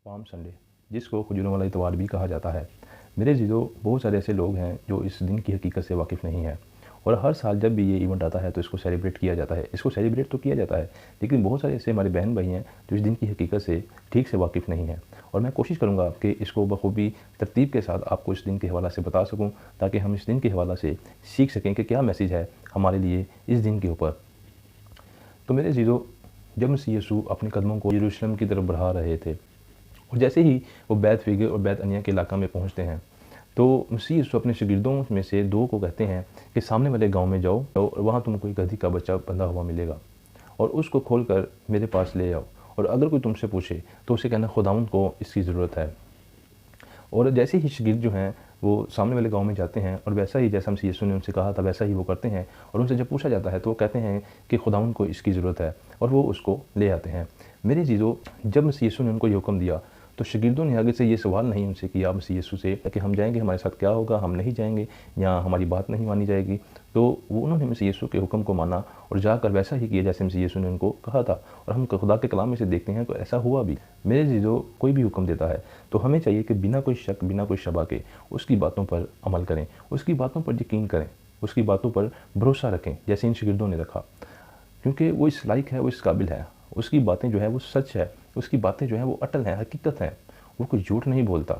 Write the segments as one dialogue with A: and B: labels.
A: Palm Sunday, जिसको खजूरों वाला इतवार भी कहा जाता है। मेरे जीजो, बहुत सारे ऐसे लोग हैं जो इस दिन की हकीकत से वाकिफ़ नहीं है और हर साल जब भी ये इवेंट आता है तो इसको सेलिब्रेट किया जाता है। इसको सेलिब्रेट तो किया जाता है, लेकिन बहुत सारे ऐसे हमारे बहन भाई हैं जो इस दिन की हकीकत से ठीक से वाकिफ़ नहीं है। और मैं कोशिश करूँगा कि इसको बखूबी तरतीब के साथ आपको इस दिन के हवाला से बता सकूँ, ताकि हम इस दिन के हवाला से सीख सकें कि क्या मैसेज है हमारे लिए इस दिन के ऊपर। तो मेरे जीजो, जब मसीह यीशु अपने कदमों को यरूशलेम की तरफ बढ़ा रहे थे और जैसे ही वो बैत फ़िगे और बैत अनिय्याह के इलाका में पहुँचते हैं, तो मसीह यीशु अपने शागिर्दों में से 2 को कहते हैं कि सामने वाले गाँव में जाओ और वहाँ तुमको एक गधी का बच्चा बंधा हुआ मिलेगा और उसको खोलकर मेरे पास ले आओ, और अगर कोई तुमसे पूछे तो उसे कहना खुदावंद को इसकी ज़रूरत है। और जैसे ही शागिर्द जो हैं वो सामने वाले गाँव में जाते हैं और वैसा ही जैसा मसीह यीशु ने उनसे कहा था वैसा ही वो करते हैं, और उनसे जब पूछा जाता है तो वो कहते हैं कि खुदावंद को इसकी ज़रूरत है, और वो उसको ले आते हैं। मेरे चीज़ों, जब मसीह यीशु ने उनको ये हुक्म दिया तो शागिर्दों ने आगे से ये सवाल नहीं उनसे किया मसीह यीशु से कि हम जाएंगे, हमारे साथ क्या होगा, हम नहीं जाएंगे या हमारी बात नहीं मानी जाएगी। तो वो उन्होंने मसीह यीशु के हुक्म को माना और जाकर वैसा ही किया जैसे मसीह यीशु ने उनको कहा था, और हम खुदा के कलाम में से देखते हैं तो ऐसा हुआ भी। मेरे चीज़ों, कोई भी हुक्म देता है तो हमें चाहिए कि बिना कोई शक, बिना कोई शबा के उसकी बातों पर अमल करें, उसकी बातों पर यकीन करें, उसकी बातों पर भरोसा रखें जैसे इन शागिर्दों ने रखा, क्योंकि वो इस लायक है, वो इस काबिल है। उसकी बातें जो है वो सच है, उसकी बातें जो है वो अटल हैं, हकीकत हैं। वो कोई झूठ नहीं बोलता।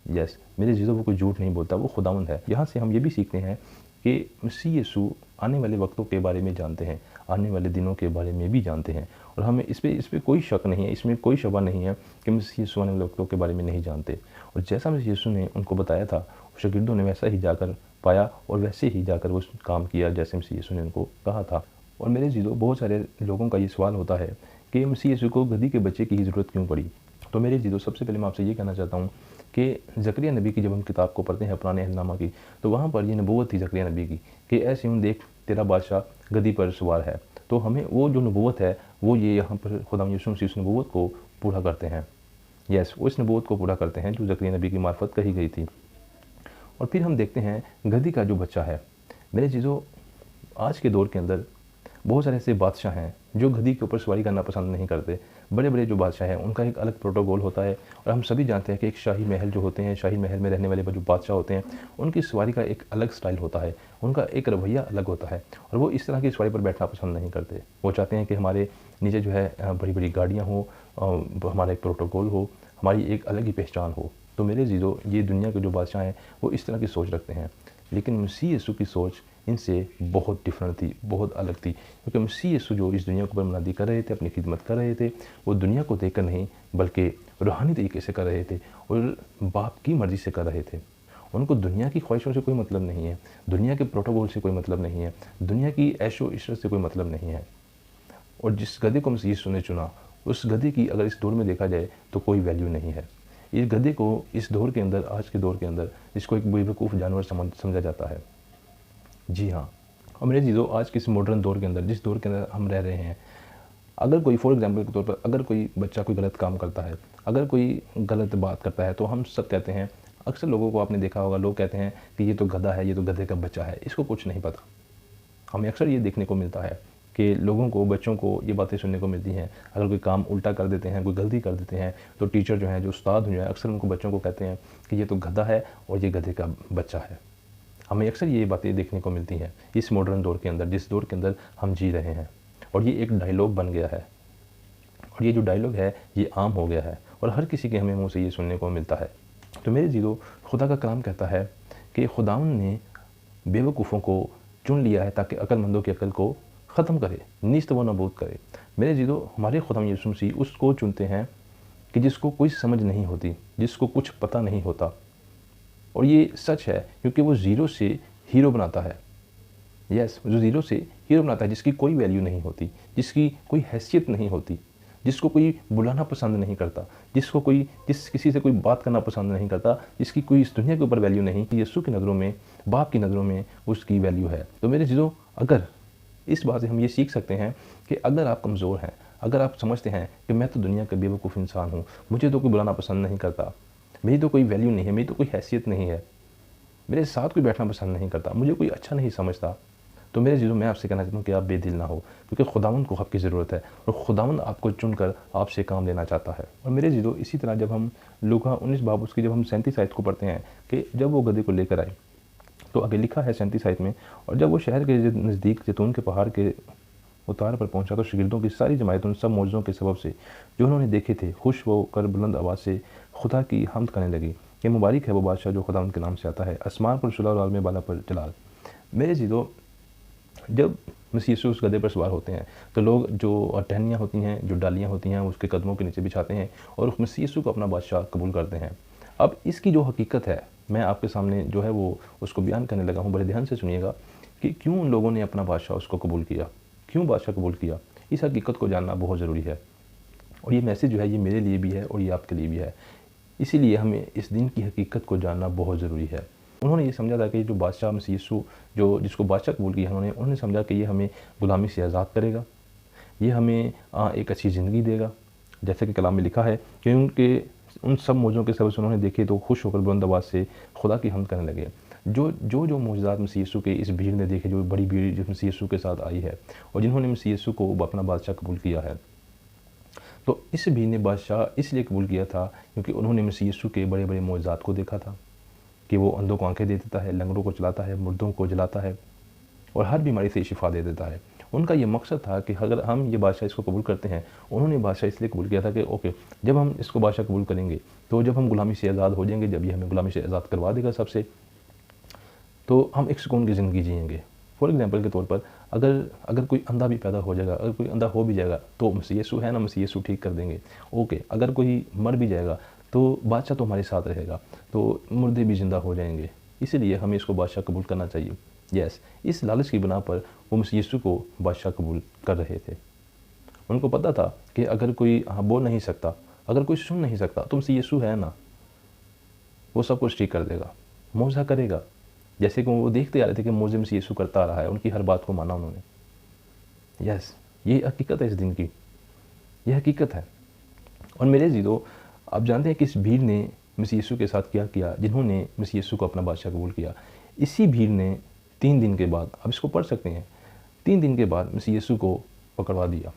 A: यस मेरे चीज़ों, वो कोई झूठ नहीं बोलता, वो खुदावंद है। यहाँ से हम ये भी सीखते हैं कि मसीह यीशु आने वाले वक्तों के बारे में जानते हैं, आने वाले दिनों के बारे में भी जानते हैं, और हमें इस पे कोई शक नहीं है, इसमें कोई शबा नहीं है कि मसीह यीशु आने वाले वक्तों के बारे में नहीं जानते। और जैसा मसीह यीशु ने उनको बताया था, शागिर्दों ने वैसा ही जाकर पाया और वैसे ही जाकर वो काम किया जैसे मसीह यीशु ने उनको कहा था। और मेरे चीज़ों, बहुत सारे लोगों का ये सवाल होता है कि मसीह यीशु को गधी के बच्चे की ज़रूरत क्यों पड़ी। तो मेरे चीज़ों, सबसे पहले मैं आपसे ये कहना चाहता हूँ कि ज़करिया नबी की जब हम किताब को पढ़ते हैं, पुराने अहदनामा की, तो वहाँ पर ये नबूवत थी ज़करिया नबी की कि ऐ सिय्योन देख, तेरा बादशाह गधी पर सवार है। तो हमें वो जो नबूवत है वो ये यहाँ पर खुदा यीशु मसीह उस नबूवत को पूरा करते हैं। यस, वो इस नबूवत को पूरा करते हैं जो ज़करिया नबी की मार्फत कही गई थी। और फिर हम देखते हैं गधी का जो बच्चा है। मेरे चीज़ों, आज के दौर के अंदर बहुत सारे ऐसे बादशाह हैं जो गधी के ऊपर सवारी करना पसंद नहीं करते। बड़े बड़े जो बादशाह हैं उनका एक अलग प्रोटोकॉल होता है, और हम सभी जानते हैं कि एक शाही महल जो होते हैं, शाही महल में रहने वाले जो बादशाह होते हैं, उनकी सवारी का एक अलग स्टाइल होता है, उनका एक रवैया अलग होता है, और वो इस तरह की सवारी पर बैठना पसंद नहीं करते। वो चाहते हैं कि हमारे नीचे जो है बड़ी बड़ी गाड़ियाँ हों, हमारा एक प्रोटोकॉल हो, हमारी एक अलग ही पहचान हो। तो मेरे जीजों, ये दुनिया के जो बादशाह हैं वो इस तरह की सोच रखते हैं, लेकिन मसीह यीशु की सोच इनसे बहुत डिफरेंट थी, बहुत अलग थी। क्योंकि मसीह यीशु जो इस दुनिया के ऊपर मुनादी कर रहे थे, अपनी खिदमत कर रहे थे, वो दुनिया को देखकर नहीं बल्कि रूहानी तरीके से कर रहे थे और बाप की मर्ज़ी से कर रहे थे। उनको दुनिया की ख्वाहिशों से कोई मतलब नहीं है, दुनिया के प्रोटोकॉल से कोई मतलब नहीं है, दुनिया की ऐशो इशरत से कोई मतलब नहीं है। और जिस गधे को मसीह यीशु ने चुना, उस गधे की अगर इस दौर में देखा जाए तो कोई वैल्यू नहीं है। इस गधे को इस दौर के अंदर, आज के दौर के अंदर, इसको एक बेवकूफ़ जानवर समझा जाता है। जी हाँ। और मेरे चीज़ों, आज के इस मॉडर्न दौर के अंदर, जिस दौर के अंदर हम रह रहे हैं, अगर कोई फॉर एग्जांपल के तौर पर अगर कोई बच्चा कोई गलत काम करता है, अगर कोई गलत बात करता है, तो हम सब कहते हैं, अक्सर लोगों को आपने देखा होगा, लोग कहते हैं कि ये तो गधा है, ये तो गधे का बच्चा है, इसको कुछ नहीं पता। हमें अक्सर ये देखने को मिलता है कि लोगों को, बच्चों को ये बातें सुनने को मिलती हैं। अगर कोई काम उल्टा कर देते हैं, कोई गलती कर देते हैं, तो टीचर जो हैं, जो उस्ताद जो है, अक्सर उनको, बच्चों को कहते हैं कि ये तो गधा है और ये गधे का बच्चा है। हमें अक्सर ये बातें देखने को मिलती हैं इस मॉडर्न दौर के अंदर, जिस दौर के अंदर हम जी रहे हैं, और ये एक डायलॉग बन गया है, और ये जो डायलॉग है ये आम हो गया है, और हर किसी के हमें मुँह से ये सुनने को मिलता है। तो मेरे जीरो, खुदा का कलाम कहता है कि खुदावंद ने बेवकूफ़ों को चुन लिया है ताकि अक्लमंदों की अकल को ख़त्म करे, नीस्त व नबूद करे। मेरे जीरो, हमारे खुदा यीशु मसीह उसको चुनते हैं कि जिसको कोई समझ नहीं होती, जिसको कुछ पता नहीं होता। और ये सच है क्योंकि वो ज़ीरो से हीरो बनाता है। यस, जो ज़ीरो से हीरो बनाता है, जिसकी कोई वैल्यू नहीं होती, जिसकी कोई हैसियत नहीं होती, जिसको कोई बुलाना पसंद नहीं करता, किसी से कोई बात करना पसंद नहीं करता, जिसकी कोई इस दुनिया के ऊपर वैल्यू नहीं, यीशु की नज़रों में, बाप की नज़रों में उसकी वैल्यू है। तो मेरे चीज़ों, अगर इस बात से हम ये सीख सकते हैं कि अगर आप कमज़ोर हैं, अगर आप समझते हैं कि मैं तो दुनिया का बेवकूफ़ इंसान हूँ, मुझे तो कोई बुलाना पसंद नहीं करता, मेरी तो कोई वैल्यू नहीं है, मेरी तो कोई हैसियत नहीं है, मेरे साथ कोई बैठना पसंद नहीं करता, मुझे कोई अच्छा नहीं समझता, तो मेरे जीजों, मैं आपसे कहना चाहता हूँ कि आप बेदिल ना हो, क्योंकि खुदावंद को आपकी ज़रूरत है और खुदावंद आपको चुनकर आपसे काम लेना चाहता है। और मेरे जीजों, इसी तरह जब हम लूका 19 बाब उसकी जब हम 37 आयत को पढ़ते हैं कि जब वो गधे को लेकर आए, तो आगे लिखा है 37 आयत में, और जब वो शहर के नज़दीक जैतून के पहाड़ के उतार पर पहुंचा तो शागिर्दों की सारी जमात उन सब मौजों के सबब से जो उन्होंने देखे थे खुश होकर बुलंद आवाज़ से खुदा की हम्द करने लगी कि मुबारक है वो बादशाह जो खुदा उनके नाम से आता है, आसमान पर शुला और आलम बाला पर जलाल। मेरे जीदो, जब मसीह यीशु उस गधे पर सवार होते हैं तो लोग जो टहनियाँ होती हैं, जो डालियाँ होती हैं, उसके कदमों के नीचे बिछाते हैं और उस मसीह यीशु को अपना बादशाह कबूल करते हैं। अब इसकी जो हकीकत है मैं आपके सामने जो है वो उसको बयान करने लगा हूँ। बड़े ध्यान से सुनिएगा कि क्यों उन लोगों ने अपना बादशाह उसको कबूल किया, क्यों बादशाह कबूल किया। इस हकीकत को जानना बहुत ज़रूरी है और ये मैसेज जो है ये मेरे लिए भी है और ये आपके लिए भी है। इसीलिए हमें इस दिन की हकीकत को जानना बहुत ज़रूरी है। उन्होंने ये समझा था कि जो बादशाह मसीह यीशु जो जिसको बादशाह कबूल किया उन्होंने समझा कि ये हमें गुलामी से आज़ाद करेगा, ये हमें एक अच्छी ज़िंदगी देगा। जैसे कि कलाम में लिखा है कि उन सब मौजों के सबब से उन्होंने देखे तो खुश होकर बुलंद आवाज़ से खुदा की हम्द करने लगे। जो मौजूदात मसीह यीशु के इस भीड़ ने देखे, जो बड़ी भीड़ जो मसीह यीशु के साथ आई है और जिन्होंने मसीह यीशु को अपना बादशाह कबूल किया है, तो इस भीड़ ने बादशाह इसलिए कबूल किया था क्योंकि उन्होंने मसीह यीशु के बड़े बड़े मौजूदात को देखा था कि वो अंधों को आंखें दे देता है, लंगड़ों को चलाता है, मुर्दों को जलाता है और हर बीमारी से शिफा दे देता है। उनका ये मकसद था कि अगर हम ये बादशाह इसको कबूल करते हैं, उन्होंने बादशाह इसलिए कबूल किया था कि ओके, जब हम इसको बादशाह कबूल करेंगे तो जब हम गुलामी से आज़ाद हो जाएंगे, जब ये हमें गुलामी से आज़ाद करवा देगा सबसे, तो हम एक सुकून की ज़िंदगी जिएंगे। फॉर एग्जांपल के तौर पर अगर कोई अंधा भी पैदा हो जाएगा, अगर कोई अंधा हो भी जाएगा तो मसीह यीशु है ना, मसीह यीशु ठीक कर देंगे। ओके, अगर कोई मर भी जाएगा तो बादशाह तो हमारे साथ रहेगा, तो मुर्दे भी ज़िंदा हो जाएंगे। इसीलिए हमें इसको बादशाह कबूल करना चाहिए। यस, इस लालच की बिना पर वो मसीह यीशु को बादशाह कबूल कर रहे थे। उनको पता था कि अगर कोई बोल नहीं सकता, अगर कोई सुन नहीं सकता, तो मसीह यीशु है ना, वो सब कुछ ठीक कर देगा, मौजा करेगा। जैसे कि वो देखते आ रहे थे कि मौजे मसीह यीशु करता आ रहा है, उनकी हर बात को माना उन्होंने। यस, ये हकीकत है इस दिन की, ये हकीकत है। और मेरे जीदो, आप जानते हैं कि इस भीड़ ने मसीह यीशु के साथ क्या किया, जिन्होंने मसीह यीशु को अपना बादशाह कबूल किया। इसी भीड़ ने 3 दिन के बाद, आप इसको पढ़ सकते हैं, 3 दिन के बाद मसीह यीशु को पकड़वा दिया।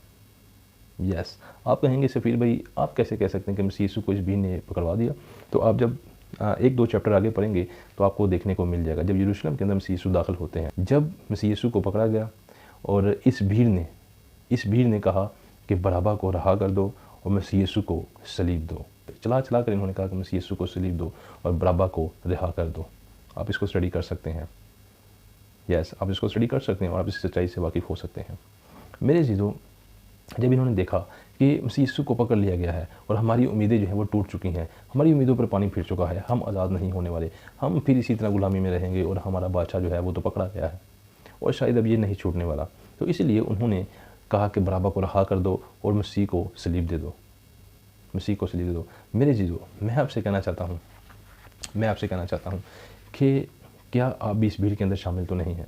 A: यस, आप कहेंगे सफ़ीर भाई आप कैसे कह सकते हैं कि मसीह यीशु को इस भीड़ ने पकड़वा दिया। तो आप जब 1-2 चैप्टर आगे पढ़ेंगे तो आपको देखने को मिल जाएगा। जब यरूशलेम के अंदर मसीह यीशु दाखिल होते हैं, जब मसीह यीशु को पकड़ा गया और इस भीड़ ने कहा कि बराबा को रहा कर दो और मसीह यीशु को सलीब दो। चला कर इन्होंने कहा कि मसीह यीशु को सलीब दो और बराबा को रिहा कर दो। आप इसको स्टडी कर सकते हैं। यस, आप इसको स्टडी कर सकते हैं और आप इस सच्चाई से वाकिफ़ हो सकते हैं। मेरे चीज़ों, जब इन्होंने देखा कि मसीह यीशु को पकड़ लिया गया है और हमारी उम्मीदें जो हैं वो टूट चुकी हैं, हमारी उम्मीदों पर पानी फिर चुका है, हम आज़ाद नहीं होने वाले, हम फिर इसी तरह गुलामी में रहेंगे और हमारा बादशाह जो है वो तो पकड़ा गया है और शायद अब ये नहीं छूटने वाला। तो इसलिए उन्होंने कहा कि बराबा को रहा कर दो और मसीह को सलीब दे दो, मसीह को सलीब दे दो। मेरे जीजों, मैं आपसे कहना चाहता हूँ कि क्या आप भी इस भीड़ के अंदर शामिल तो नहीं हैं।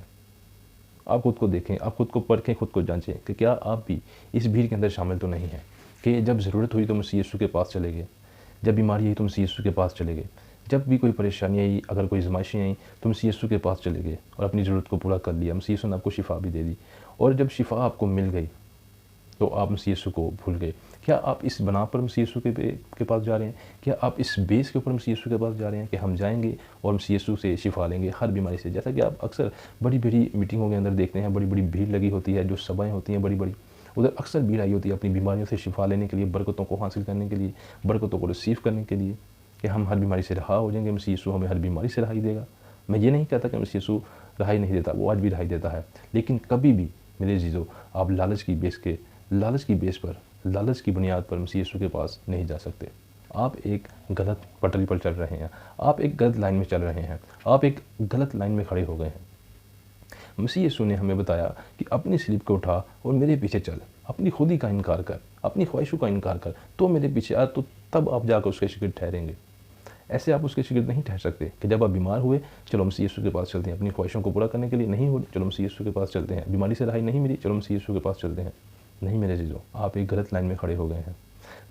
A: आप खुद को देखें, आप खुद को परखें, खुद को जांचें कि क्या आप भी इस भीड़ के अंदर शामिल तो नहीं हैं कि जब ज़रूरत हुई तो मसीह यीशु के पास चले गए, जब बीमारी आई तो मसीह यीशु के पास चले गए, जब भी कोई परेशानी आई, अगर कोई आज़माइशें आई तो मसीह यीशु के पास चले गए और अपनी ज़रूरत को पूरा कर लिया। मसीह यीशु ने आपको शिफा भी दे दी और जब शिफा आपको मिल गई तो आप मसीह यीशु को भूल गए। क्या आप इस बना पर मसीह यीशु के पास जा रहे हैं? क्या आप इस बेस के ऊपर मसीह यीशु के पास जा रहे हैं कि हम जाएंगे और मसीह यीशु से शिफा लेंगे हर बीमारी से? जैसा कि आप अक्सर बड़ी बड़ी मीटिंगों के अंदर देखते हैं, बड़ी बड़ी भीड़ लगी होती है, जो सभाएँ होती हैं बड़ी बड़ी, उधर अक्सर भीड़ आई होती है अपनी बीमारियों से शिफा लेने के लिए, बरकतों को हासिल करने के लिए, बरकतों को रिसीव करने के लिए कि हम हर बीमारी से रहा हो जाएंगे, मसीह यीशु हमें हर बीमारी से रहाई देगा। मैं ये नहीं कहता कि मसीह यीशु रहाई नहीं देता, वो आज भी रहाई देता है, लेकिन कभी भी मेरे जीजों आप लालच की बेस पर, लालच की बुनियाद पर मसीह यीशु के पास नहीं जा सकते। आप एक गलत पटरी पर चल रहे हैं, आप एक गलत लाइन में चल रहे हैं, आप एक गलत लाइन में खड़े हो गए हैं। मसीह यीशु ने हमें बताया कि अपनी स्लीप को उठा और मेरे पीछे चल, अपनी खुदी का इनकार कर, अपनी ख्वाहिशों का इनकार कर, तो मेरे पीछे आ, तो तब आप जाकर उसके शिगिर्द ठहरेंगे। ऐसे आप उसके शिगिर्द नहीं ठहर सकते कि जब आप बीमार हुए चलो मसीह यीशु के पास चलते हैं, अपनी ख्वाहिशों को पूरा करने के लिए नहीं हो चलो मसीह यीशु के पास चलते हैं, बीमारी से रहाई नहीं मिली चलो मसीह यीशु के पास चलते हैं। नहीं मेरे जीजों, आप एक गलत लाइन में खड़े हो गए हैं।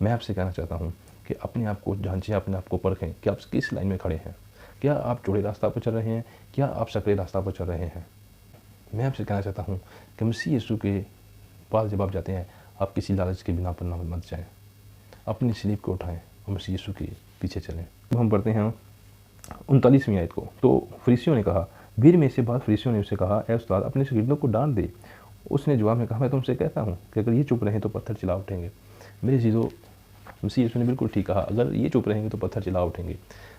A: मैं आपसे कहना चाहता हूँ कि अपने आप को जांचें, अपने आप को परखें कि आप किस लाइन में खड़े हैं। क्या आप चौड़े रास्ता पर चल रहे हैं, क्या आप सकरे रास्ता पर चल रहे हैं? मैं आपसे कहना चाहता हूँ कि मसीह यीशु के पास जब आप जाते हैं, आप किसी लालच के बिना पर ना मत जाएँ। अपनी स्लीप को उठाएँ और मसीह यीशु के पीछे चलें। तो हम पढ़ते हैं 39वीं आयत को। तो फरीसियों ने कहा, भीड़ में से बाद फरीसियों ने उससे कहा, ए उस्ताद, अपने शागिर्दों को डांट दे। उसने जवाब में कहा, मैं तुमसे कहता हूँ कि अगर ये चुप रहें तो पत्थर चिल्ला उठेंगे। मेरे चीज़ों, मसीह यीशु ने बिल्कुल ठीक कहा, अगर ये चुप रहेंगे तो पत्थर चिल्ला उठेंगे।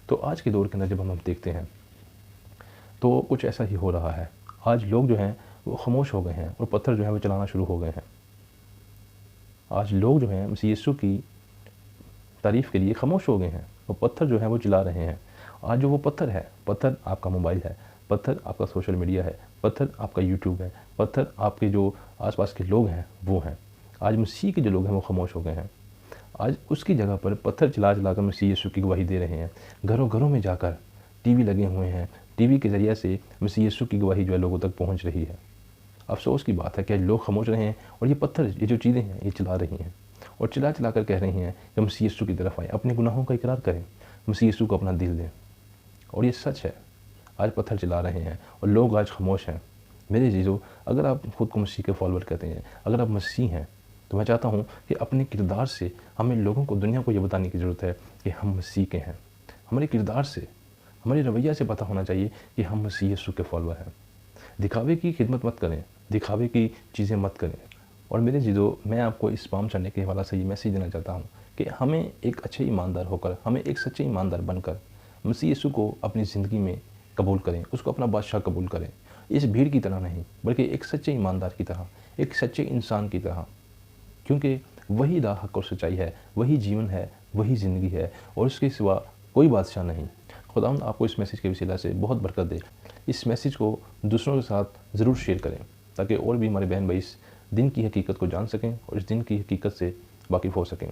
A: तो आज के दौर के अंदर जब हम देखते हैं तो कुछ ऐसा ही हो रहा है। आज लोग जो हैं वो खामोश हो गए हैं और पत्थर जो है वो चलाना शुरू हो गए हैं। आज लोग जो हैं मसीह यीशु की तारीफ़ के लिए खामोश हो गए हैं और पत्थर जो है वो चिल्ला रहे हैं। आज जो वो पत्थर है, पत्थर आपका मोबाइल है, पत्थर आपका सोशल मीडिया है, पत्थर आपका यूट्यूब है, पत्थर आपके जो आसपास के लोग हैं वो हैं। आज मसीह के जो लोग हैं वो खामोश हो गए हैं। आज उसकी जगह पर पत्थर चिल्ला चिल्ला कर मसीह यीशु की गवाही दे रहे हैं। घरों घरों में जाकर टीवी लगे हुए हैं, टीवी के ज़रिए से मसीह यीशु की गवाही जो है लोगों तक पहुंच रही है। अफ़सोस की बात है कि आज लोग खामोश रहे हैं और ये पत्थर, ये जो चीज़ें हैं, ये चिल्ला रही हैं और चिल्ला चिल्ला कर कह रही हैं कि मसीह यीशु की तरफ आएँ, अपने गुनाहों का इकरार करें, मसीह यीशु को अपना दिल दें। और ये सच है, आज पत्थर चिल्ला रहे हैं और लोग आज खामोश हैं। मेरे चीज़ों, अगर आप खुद को मसीह के फॉलोअर कहते हैं, अगर आप मसीह हैं, तो मैं चाहता हूँ कि अपने किरदार से हमें लोगों को, दुनिया को ये बताने की ज़रूरत है कि हम मसीह के हैं। हमारे किरदार से, हमारे रवैया से पता होना चाहिए कि हम मसीह यीशु के फॉलोअर हैं। दिखावे की खिदमत मत करें, दिखावे की चीज़ें मत करें। और मेरे चीज़ों, मैं आपको इस पाम संडे के हवाले से ये मैसेज देना चाहता हूँ कि हमें एक अच्छे ईमानदार होकर, हमें एक सच्चे ईमानदार बनकर मसीह यीशु को अपनी ज़िंदगी में कबूल करें, उसको अपना बादशाह कबूल करें। इस भीड़ की तरह नहीं, बल्कि एक सच्चे ईमानदार की तरह, एक सच्चे इंसान की तरह। क्योंकि वही राह, हक और सच्चाई है, वही जीवन है, वही ज़िंदगी है और उसके सिवा कोई बादशाह नहीं। खुदावंद आपको इस मैसेज के वसीला से बहुत बरकत दे। इस मैसेज को दूसरों के साथ ज़रूर शेयर करें ताकि और भी हमारे बहन भाई इस दिन की हकीकत को जान सकें और इस दिन की हकीकत से वाकिफ़ हो सकें।